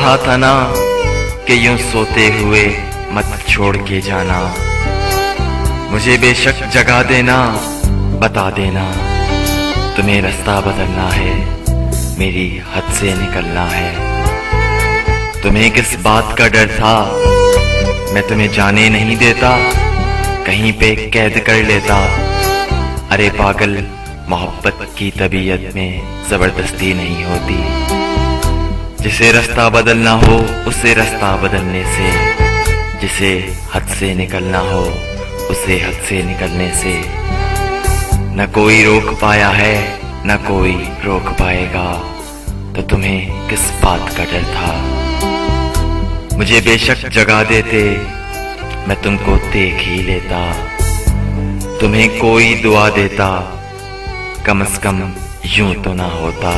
कहा था ना कि यूं सोते हुए मत छोड़ के जाना। मुझे बेशक जगा देना, बता देना तुम्हें रास्ता बदलना है, मेरी हद से निकलना है। तुम्हें किस बात का डर था, मैं तुम्हें जाने नहीं देता, कहीं पे कैद कर लेता। अरे पागल, मोहब्बत की तबीयत में जबरदस्ती नहीं होती। जिसे रास्ता बदलना हो उसे रास्ता बदलने से, जिसे हद से निकलना हो उसे हद से निकलने से। न कोई रोक पाया है न कोई रोक पाएगा, तो तुम्हें किस बात का डर था। मुझे बेशक जगा देते, मैं तुमको देख ही लेता। तुम्हें कोई दुआ देता, कम से कम यूं तो ना होता।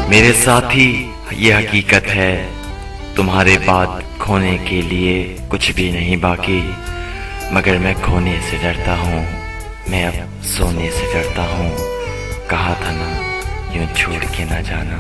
मेरे साथ ही ये हकीकत है, तुम्हारे बाद खोने के लिए कुछ भी नहीं बाकी। मगर मैं खोने से डरता हूँ, मैं अब सोने से डरता हूँ। कहा था ना यूं छोड़ के ना जाना।